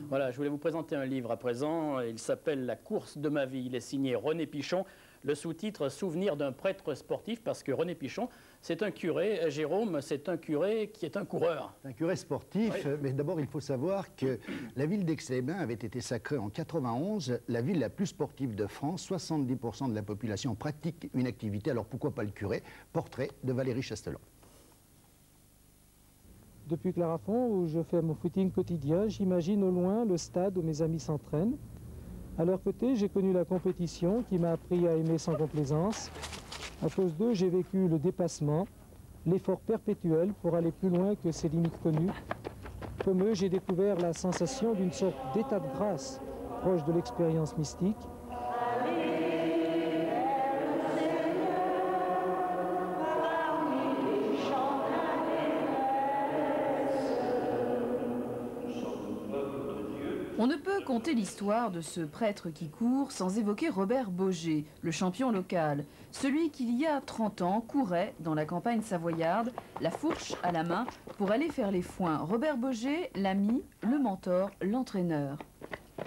Voilà, je voulais vous présenter un livre à présent. Il s'appelle La course de ma vie. Il est signé René Pichon. Le sous-titre Souvenir d'un prêtre sportif, parce que René Pichon, c'est un curé. Jérôme, c'est un curé qui est un coureur. Un curé sportif, oui. Mais d'abord il faut savoir que la ville d'Aix-les-Bains avait été sacrée en 91 la ville la plus sportive de France. 70% de la population pratique une activité, alors pourquoi pas le curé? Portrait de Valérie Chastelan. Depuis Clarafond, où je fais mon footing quotidien, j'imagine au loin le stade où mes amis s'entraînent. À leur côté, j'ai connu la compétition qui m'a appris à aimer sans complaisance. À cause d'eux, j'ai vécu le dépassement, l'effort perpétuel pour aller plus loin que ses limites connues. Comme eux, j'ai découvert la sensation d'une sorte d'état de grâce, proche de l'expérience mystique. On ne peut conter l'histoire de ce prêtre qui court sans évoquer Robert Boger, le champion local. Celui qui, il y a 30 ans, courait dans la campagne savoyarde, la fourche à la main, pour aller faire les foins. Robert Boger, l'ami, le mentor, l'entraîneur.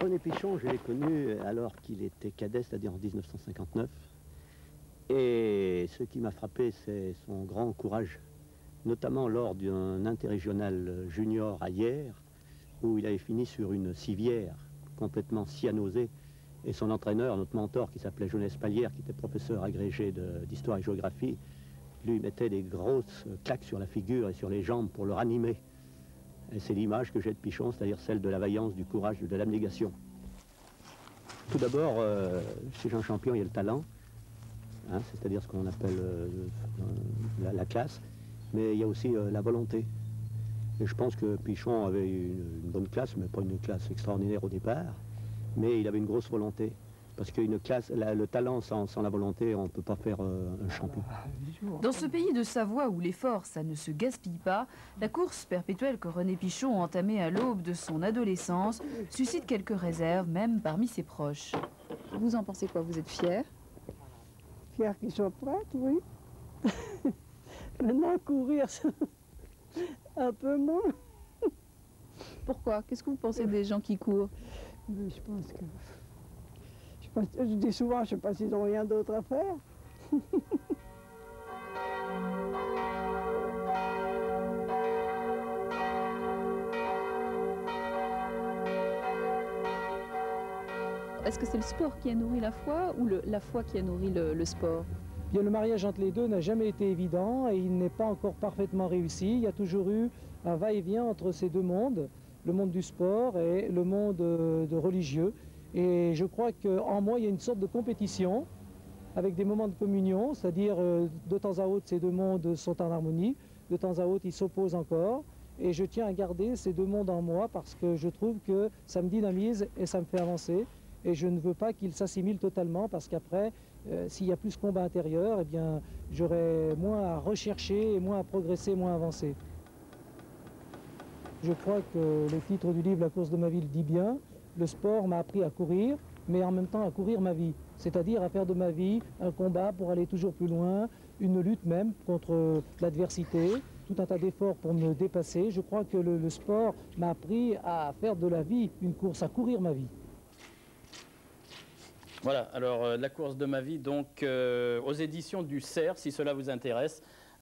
René Pichon, je l'ai connu alors qu'il était cadet, c'est-à-dire en 1959. Et ce qui m'a frappé, c'est son grand courage, notamment lors d'un interrégional junior à Hyères, où il avait fini sur une civière complètement cyanosée. Et son entraîneur, notre mentor, qui s'appelait Jeunesse Palière, qui était professeur agrégé d'histoire et géographie, lui mettait des grosses claques sur la figure et sur les jambes pour le ranimer. Et c'est l'image que j'ai de Pichon, c'est-à-dire celle de la vaillance, du courage, de l'abnégation. Tout d'abord, chez un champion, il y a le talent, hein, c'est-à-dire ce qu'on appelle la classe, mais il y a aussi la volonté. Et je pense que Pichon avait une bonne classe, mais pas une classe extraordinaire au départ, mais il avait une grosse volonté. Parce qu'une classe, le talent sans la volonté, on ne peut pas faire un champion. Dans ce pays de Savoie où l'effort, ça ne se gaspille pas, la course perpétuelle que René Pichon a entamée à l'aube de son adolescence suscite quelques réserves, même parmi ses proches. Vous en pensez quoi? Vous êtes fier? Fier qu'il soit prêtre, oui. Maintenant, courir, un peu moins. Pourquoi? Qu'est-ce que vous pensez des gens qui courent? Mais je pense que... Je dis souvent, je ne sais pas s'ils n'ont rien d'autre à faire. Est-ce que c'est le sport qui a nourri la foi ou la foi qui a nourri le sport? Bien, le mariage entre les deux n'a jamais été évident et il n'est pas encore parfaitement réussi. Il y a toujours eu un va-et-vient entre ces deux mondes, le monde du sport et le monde de religieux. Et je crois qu'en moi, il y a une sorte de compétition avec des moments de communion, c'est-à-dire de temps à autre, ces deux mondes sont en harmonie, de temps à autre, ils s'opposent encore. Et je tiens à garder ces deux mondes en moi parce que je trouve que ça me dynamise et ça me fait avancer. Et je ne veux pas qu'ils s'assimilent totalement parce qu'après, s'il y a plus de combat intérieur, eh bien, j'aurai moins à rechercher, et moins à progresser, moins à avancer. Je crois que le titre du livre, La course de ma vie, le dit bien. Le sport m'a appris à courir, mais en même temps à courir ma vie. C'est-à-dire à faire de ma vie un combat pour aller toujours plus loin, une lutte même contre l'adversité, tout un tas d'efforts pour me dépasser. Je crois que le sport m'a appris à faire de la vie une course, à courir ma vie. Voilà, alors la course de ma vie, donc aux éditions du Cerf, si cela vous intéresse.